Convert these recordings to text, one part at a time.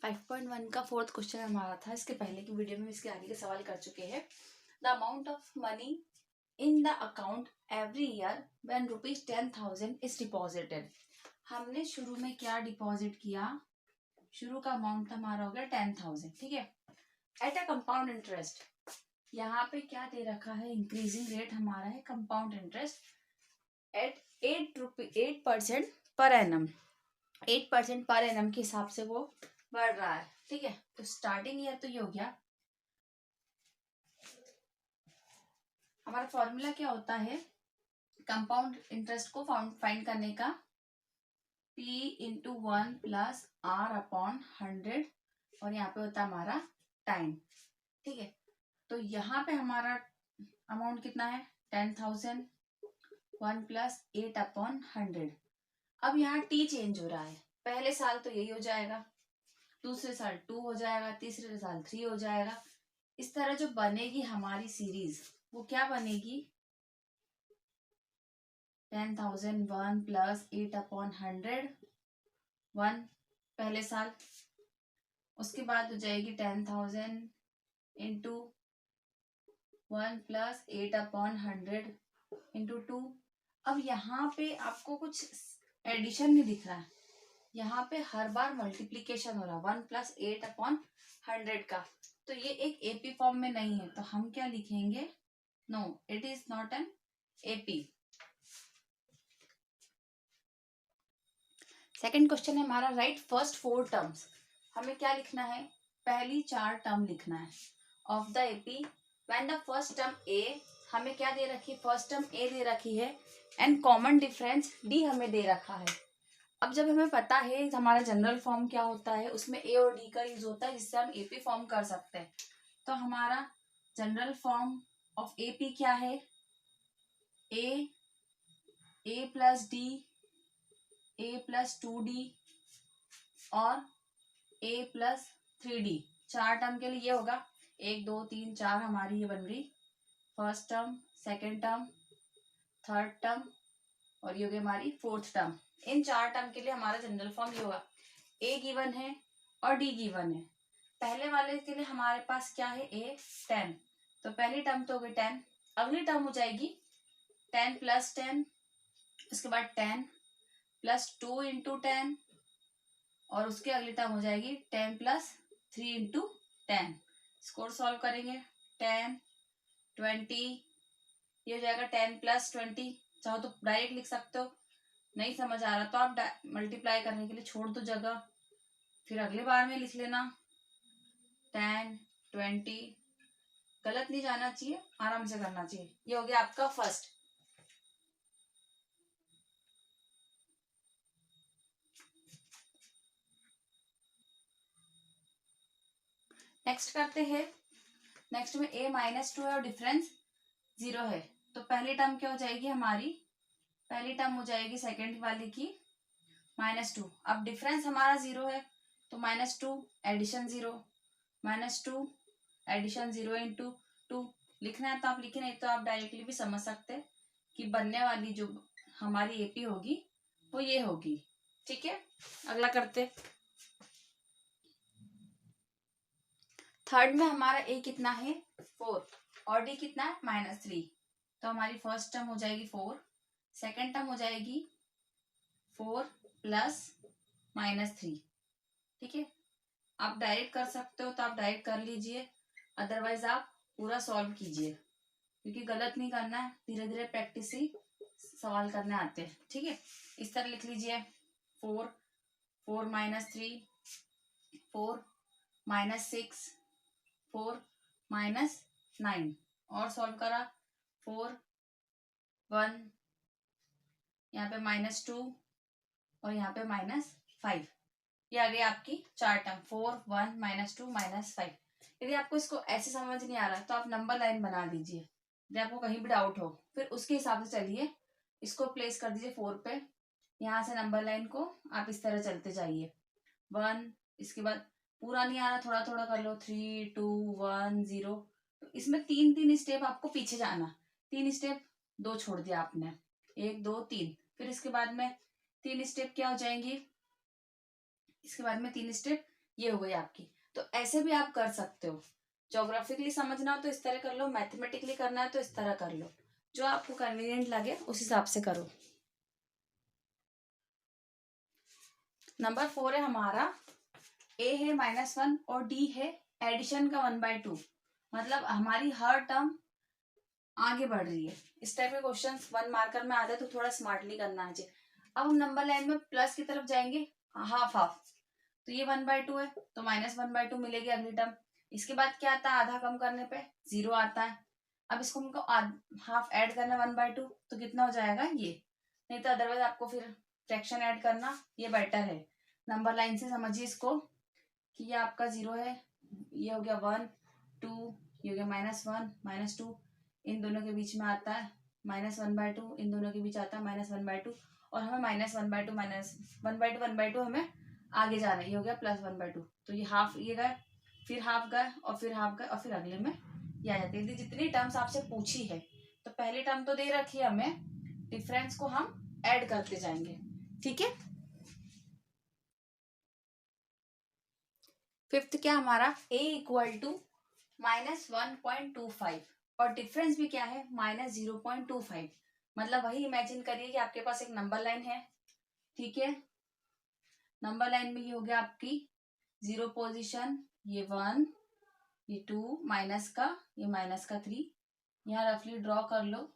5.1 का fourth question हमारा था। इसके पहले की वीडियो में इसके आगे के सवाल कर चुके हैं। The amount of money in the account every year when ₹10,000 is deposited. हमने शुरू में क्या डिपॉजिट किया? शुरू का अमाउंट हमारा हो गया 10,000, ठीक है, एट अ कंपाउंड इंटरेस्ट। यहाँ पे क्या दे रखा है? इंक्रीजिंग रेट हमारा है compound interest eight 8% per annum. 8% per annum के हिसाब से वो बढ़ रहा है, ठीक है। तो स्टार्टिंग ईयर तो ये हो गया। हमारा फॉर्मूला क्या होता है कंपाउंड इंटरेस्ट को फाइंड करने का? P into 1 plus R upon 100, और यहाँ पे होता है हमारा टाइम, ठीक है। तो यहाँ पे हमारा अमाउंट कितना है? 10,000, 1 प्लस 8 अपॉन 100। अब यहाँ T चेंज हो रहा है। पहले साल तो यही हो जाएगा, दूसरे साल 2 हो जाएगा, तीसरे साल 3 हो जाएगा। इस तरह जो बनेगी हमारी सीरीज वो क्या बनेगी? 10,000 1 प्लस 8 अपॉन 100 1 पहले साल, उसके बाद हो जाएगी 10,000 इंटू 1 प्लस 8 अपॉन 100 इंटू 2। अब यहाँ पे आपको कुछ एडिशन नहीं दिख रहा है, यहाँ पे हर बार मल्टीप्लीकेशन हो रहा है 1 प्लस 8 अपॉन 100 का। तो ये एक एपी फॉर्म में नहीं है, तो हम क्या लिखेंगे? No, it is not an AP. Second question है हमारा, राइट फर्स्ट 4 टर्म्स। हमें क्या लिखना है? पहली 4 टर्म लिखना है of the AP when the first term a, हमें क्या दे रखी है? फर्स्ट टर्म ए दे रखी है एंड कॉमन डिफरेंस डी हमें दे रखा है। अब जब हमें पता है हमारा जनरल फॉर्म क्या होता है, उसमें ए और डी का यूज होता है जिससे हम एपी फॉर्म कर सकते हैं। तो हमारा जनरल फॉर्म ऑफ एपी क्या है? ए प्लस डी, ए प्लस 2D और ए प्लस 3D। 4 टर्म के लिए ये होगा 1 2 3 4 हमारी ये बन गई first term, second term, third term और ये हो गई हमारी फोर्थ टर्म। इन 4 टर्म के लिए हमारा जनरल फॉर्म ये होगा। ए गिवन है और डी गिवन है। पहले वाले के लिए हमारे पास क्या है? ए 10, तो पहली टर्म तो हो गई 10। अगली टर्म हो जाएगी 10 प्लस 10, उसके बाद 10 प्लस 2 इंटू 10, और उसके अगली टर्म हो जाएगी 10 प्लस 3 इंटू 10। स्कोर सॉल्व करेंगे 10 20, ये हो जाएगा 10 प्लस 20। चाहो तो डायरेक्ट लिख सकते हो, नहीं समझ आ रहा तो आप मल्टीप्लाई करने के लिए छोड़ दो जगह, फिर अगले बार में लिख लेना 10 20। गलत नहीं जाना चाहिए, आराम से करना चाहिए। ये हो गया आपका फर्स्ट। नेक्स्ट करते हैं। नेक्स्ट में a -2 है और डिफरेंस 0 है, तो पहली टर्म क्या हो जाएगी हमारी? पहली टर्म हो जाएगी सेकेंड वाली की -2। अब डिफरेंस हमारा 0 है तो -2 एडिशन 0, -2 एडिशन 0 इंटू 2। लिखना है तो आप लिखे, नहीं तो आप डायरेक्टली भी समझ सकते हैं कि बनने वाली जो हमारी एपी होगी वो ये होगी, ठीक है। अगला करते। थर्ड में हमारा ए कितना है? 4 और डी कितना है? -3। तो हमारी फर्स्ट टर्म हो जाएगी 4, सेकेंड टर्म हो जाएगी 4 प्लस -3, ठीक है। आप डायरेक्ट कर सकते हो तो आप डायरेक्ट कर लीजिए, अदरवाइज आप पूरा सॉल्व कीजिए, क्योंकि गलत नहीं करना है, धीरे धीरे प्रैक्टिस ही सवाल करने आते हैं, ठीक है। इस तरह लिख लीजिए 4 4 -3 4 -6 4 -9, और सॉल्व करा 4 1, यहाँ पे -2 और यहाँ पे -5। ये आ गई आपकी 4 टर्म 4 1 -2 -5। यदि आपको इसको ऐसे समझ नहीं आ रहा तो आप नंबर लाइन बना दीजिए, यदि आपको कहीं भी डाउट हो फिर उसके हिसाब से चलिए। इसको प्लेस कर दीजिए 4 पे, यहाँ से नंबर लाइन को आप इस तरह चलते जाइए 1, इसके बाद पूरा नहीं आ रहा थोड़ा थोड़ा कर लो 3 2 1 0। तो इसमें 3 स्टेप आपको पीछे जाना, 3 स्टेप 2 छोड़ दिया आपने, 1 2 3। फिर इसके बाद में 3 स्टेप क्या हो जाएंगी? इसके बाद में 3 स्टेप ये हो गई आपकी। तो ऐसे भी आप कर सकते हो, ज्योग्राफिकली समझना हो तो इस तरह कर लो, मैथमेटिकली करना है तो इस तरह कर लो, जो आपको कन्वीनियंट लगे उस हिसाब से करो। नंबर 4 है हमारा, ए है -1 और डी है एडिशन का 1/2, मतलब हमारी हर टर्म आगे बढ़ रही है। इस टाइप के क्वेश्चन 1 मार्कर में आते हैं तो थोड़ा स्मार्टली करना चाहिए। अब हम नंबर लाइन में प्लस की तरफ जाएंगे, हाफ हाफ, तो ये 1/2 है तो -1/2 मिलेगी अगली टर्म। इसके बाद क्या आता है, आधा कम करने पे 0 आता है। अब इसको हमको हाफ ऐड करना 1/2, तो कितना हो जाएगा ये, नहीं तो अदरवाइज आपको फिर फ्रैक्शन ऐड करना ये बेटर है। नंबर लाइन से समझिए इसको कि ये आपका 0 है, ये हो गया 1 2, ये हो गया -1 -2, इन दोनों के बीच में आता है -1/2, इन दोनों के बीच आता है -1/2, और हमें -1/2 1/2 हमें आगे जाना है, ये हो गया +1/2। तो ये हाफ ये गए, फिर हाफ गए और फिर हाफ गए और फिर अगले में ये आ जाते हैं। जितनी टर्म्स आपसे पूछी है, तो पहली टर्म तो दे रखी है हमें, डिफरेंस को हम ऐड करते जाएंगे, ठीक है। फिफ्थ क्या हमारा, a = -1.25 और डिफरेंस भी क्या है -0.25, मतलब वही इमेजिन करिए कि आपके पास एक नंबर लाइन है, ठीक है। नंबर लाइन में ये हो गया आपकी 0 पोजीशन, ये 1, ये 2, -3, यहाँ रफली ड्रॉ कर लो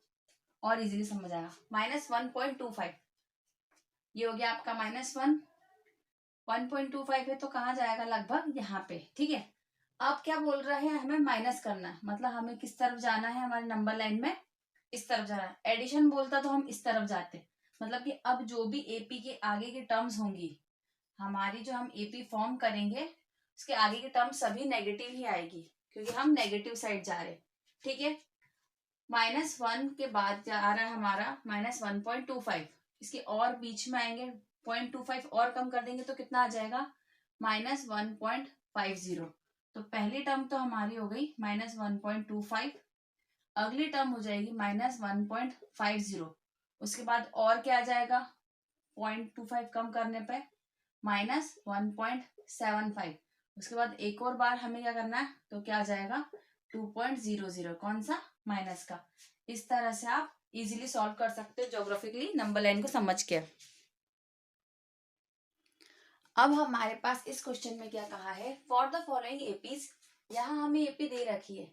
और इजीली समझ आएगा। -1.25 ये हो गया आपका -1, 1.25 है तो कहाँ जाएगा, लगभग यहाँ पे, ठीक है। अब क्या बोल रहे हैं, हमें माइनस करना है, मतलब हमें किस तरफ जाना है, हमारे नंबर लाइन में इस तरफ जाना है। एडिशन बोलता तो हम इस तरफ जाते, मतलब कि अब जो भी एपी के आगे की टर्म्स होंगी हमारी, जो हम एपी फॉर्म करेंगे उसके आगे की टर्म सभी नेगेटिव ही आएगी, क्योंकि हम नेगेटिव साइड जा रहे, ठीक है। -1 के बाद जा रहा है हमारा -1.25, इसके और बीच में आएंगे 0.25 और कम कर देंगे तो कितना आ जाएगा, -1.50। तो पहली टर्म तो हमारी हो गई -1.25, अगली टर्म हो जाएगी -1.50, उसके बाद और क्या आ जाएगा 0.25 कम करने पे -1.75, उसके बाद एक और बार हमें क्या करना है, तो क्या आ जाएगा 2.00, कौन सा, माइनस का। इस तरह से आप इजीली सॉल्व कर सकते हो ज्योग्राफिकली नंबर लाइन को समझ के। अब हमारे पास इस क्वेश्चन में क्या कहा है, फॉर द फॉलोइंग एपीज, यहाँ हमें एपी दे रखी है,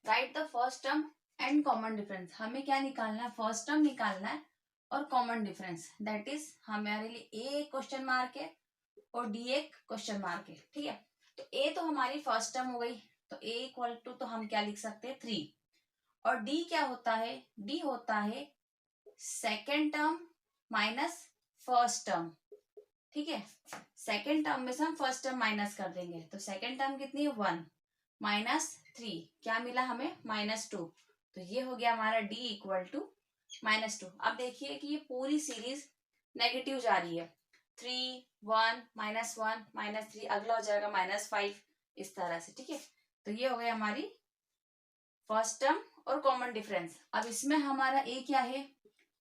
right the first term and common difference. हमें क्या निकालना है, फर्स्ट टर्म निकालना है और कॉमन डिफरेंस, दैट इज हमारे लिए ए एक क्वेश्चन मार्क है और डी एक क्वेश्चन मार्क है, ठीक है। तो ए तो हमारी फर्स्ट टर्म हो गई, तो ए = तो हम क्या लिख सकते हैं 3, और डी क्या होता है, डी होता है second term minus first term, ठीक है। सेकेंड टर्म में से हम फर्स्ट टर्म माइनस कर देंगे, तो सेकेंड टर्म कितनी है 1 -3, क्या मिला हमें -2, तो ये हो गया हमारा D = -2। अब देखिए कि ये पूरी सीरीज नेगेटिव जा रही है, 3 1 -1 -3, अगला हो जाएगा -5, इस तरह से, ठीक है। तो ये हो गई हमारी फर्स्ट टर्म और कॉमन डिफरेंस। अब इसमें हमारा ए क्या है,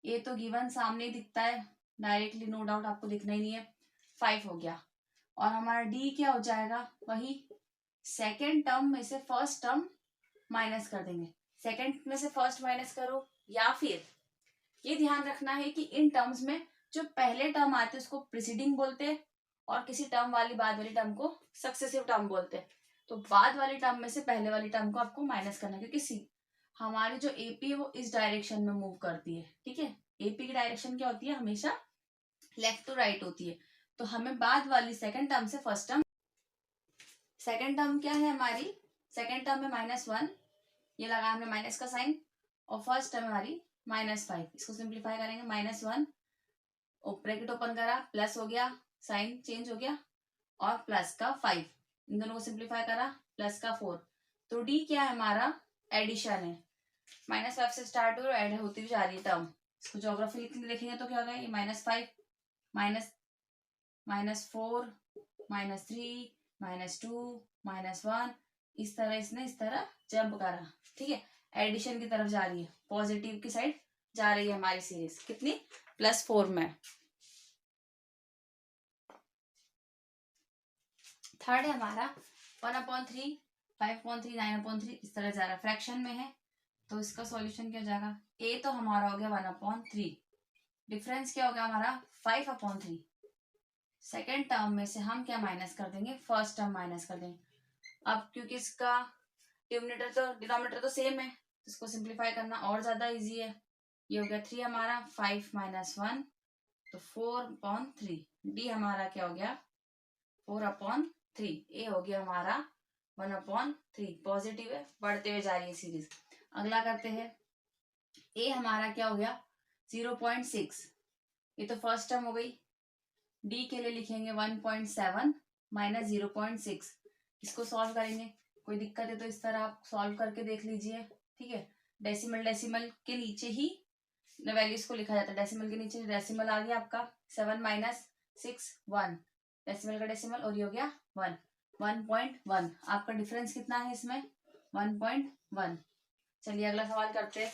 ए तो गिवन सामने दिखता है डायरेक्टली, नो डाउट आपको दिखना ही नहीं है, 5 हो गया। और हमारा डी क्या हो जाएगा, वही सेकेंड टर्म में से फर्स्ट टर्म माइनस कर देंगे, सेकेंड में से फर्स्ट माइनस करो, या फिर ये ध्यान रखना है कि इन टर्म्स में जो पहले टर्म आते हैं उसको प्रीसीडिंग बोलते हैं, और किसी टर्म वाली बाद वाली टर्म को सक्सेसिव टर्म बोलते हैं। तो बाद वाली टर्म में से पहले वाली टर्म को आपको माइनस करना है, क्योंकि हमारी जो एपी है वो इस डायरेक्शन में मूव करती है, ठीक है। एपी की डायरेक्शन क्या होती है, हमेशा लेफ्ट टू राइट होती है। तो हमें बाद वाली सेकेंड टर्म से फर्स्ट टर्म, सेकेंड टर्म क्या है हमारी, सेकेंड टर्म में -1, ये लगा हमने माइनस का साइन, और फर्स्ट टर्म हमारी -5, इसको सिंप्लीफाई करेंगे, -1 ब्रैकेट ओपन करा, प्लस हो गया, साइन चेंज हो गया, और प्लस का 5, इन दोनों को सिंप्लीफाई करा, प्लस का 4। तो डी क्या है हमारा, एडिशन है, -5 से स्टार्ट हो ऐड होती हुई जा रही है टर्म। इसको ज्योग्राफी देखेंगे तो क्या होगा, ये -5 -4 -3 -2 -1, इस तरह इसने इस तरह जंप करा, ठीक है। एडिशन की तरफ जा रही है, पॉजिटिव की साइड जा रही है हमारी सीरीज, कितनी, +4 में। थर्ड है हमारा 1/3, 5/3, 9/3, इस तरह जा रहा है, फ्रैक्शन में है तो इसका सॉल्यूशन क्या हो जाएगा, ए तो हमारा हो गया 1/3, डिफरेंस क्या होगा हमारा 5/3। सेकेंड टर्म में से हम क्या माइनस कर देंगे, फर्स्ट टर्म माइनस कर देंगे। अब क्योंकि इसका डिनोमिनेटर तो सेम है, इसको सिंप्लीफाई करना और ज्यादा इजी है। ये हो गया 3 हमारा, 5 - 1 तो 4/3। डी हमारा क्या हो गया 4/3। ए हो गया हमारा 1/3, पॉजिटिव है, बढ़ते हुए जा रही है सीरीज। अगला करते हैं, ए हमारा क्या हो गया 0.6, ये तो फर्स्ट टर्म हो गई। डी के लिए लिखेंगे 1.7 - 0.6, इसको सॉल्व करेंगे। कोई दिक्कत है तो इस तरह आप सॉल्व करके देख लीजिए, ठीक है। डेसिमल के नीचे ही वैल्यूज को लिखा जाता है, डेसिमल के नीचे डेसिमल आ गया आपका 7 - 6 1, डेसिमल का डेसिमल, और ये हो गया 1 आपका डिफरेंस कितना है इसमें 1.1। चलिए अगला सवाल करते हैं।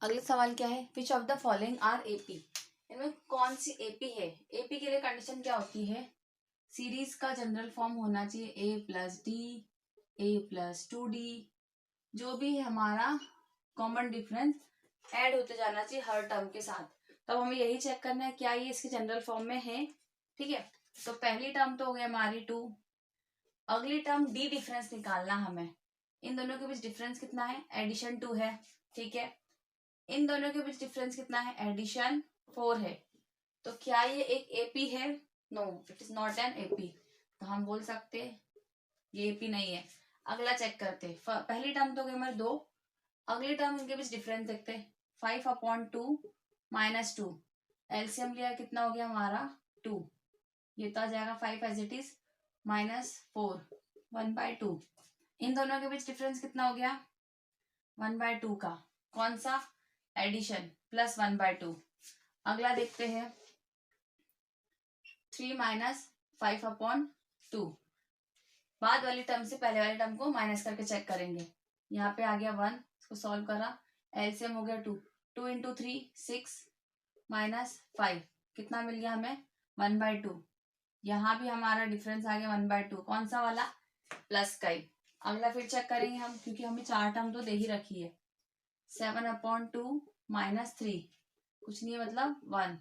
अगला सवाल क्या है, which of the following are AP, इनमें कौन सी एपी है। एपी के लिए कंडीशन क्या होती है, सीरीज का जनरल फॉर्म होना चाहिए a+d, a+2d, जो भी है हमारा कॉमन डिफरेंस ऐड होते जाना चाहिए हर टर्म के साथ। तब हमें यही चेक करना है क्या ये इसके जनरल फॉर्म में है, ठीक है। तो पहली टर्म तो हो गई हमारी 2, अगली टर्म डी डिफरेंस निकालना हमें। इन दोनों के बीच डिफरेंस कितना है, एडिशन 2 है, ठीक है। इन दोनों के बीच डिफरेंस कितना है, एडिशन 4 है। तो क्या ये एक एपी है, no it is not an AP, तो हम बोल सकते ये एपी नहीं है। अगला चेक करते, पहली टर्म तो गई हमारे 2, अगली टर्म इनके बीच डिफरेंस देखते, 5/2 - 2, एलसीएम लिया कितना हो गया हमारा 2, ये तो आ जाएगा 5 एज इट इज -4 1/2। इन दोनों के बीच डिफरेंस कितना हो गया 1/2 का, कौन सा, एडिशन, प्लस 1/2। अगला देखते हैं 3 - 5/2, बाद वाली टर्म से पहले वाली टर्म को माइनस करके चेक करेंगे। यहाँ पे आ गया 1, इसको सॉल्व करा, एलसीएम हो गया 2, 2 × 3 6 - 5, कितना मिल गया हमें 1/2। यहाँ भी हमारा डिफरेंस आ गया 1/2, कौन सा वाला, प्लस का ही। अगला फिर चेक करेंगे हम, क्योंकि हमें 4 टर्म तो दे ही रखी है। 7/2 - 3, कुछ नहीं है मतलब 1,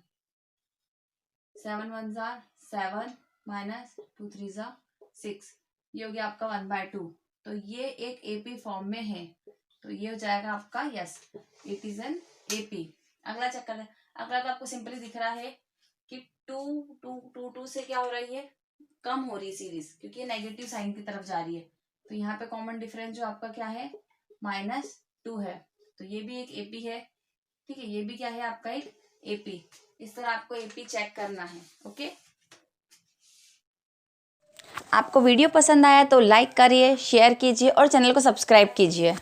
7 1 7 -2 3 6, ये हो गया आपका 1/2। तो ये एक एपी फॉर्म में है, तो ये हो जाएगा आपका yes, it is an AP. अगला चेक करते हैं, अगला तो आपको सिंपली दिख रहा है कि 2 से क्या हो रही है, कम हो रही है सीरीज, क्योंकि ये नेगेटिव साइन की तरफ जा रही है। तो यहाँ पे कॉमन डिफरेंस जो आपका क्या है -2 है, तो ये भी एक एपी है, ठीक है। ये भी क्या है आपका एक एपी। इस तरह आपको एपी चेक करना है, ओके। आपको वीडियो पसंद आया तो लाइक करिए, शेयर कीजिए और चैनल को सब्सक्राइब कीजिए।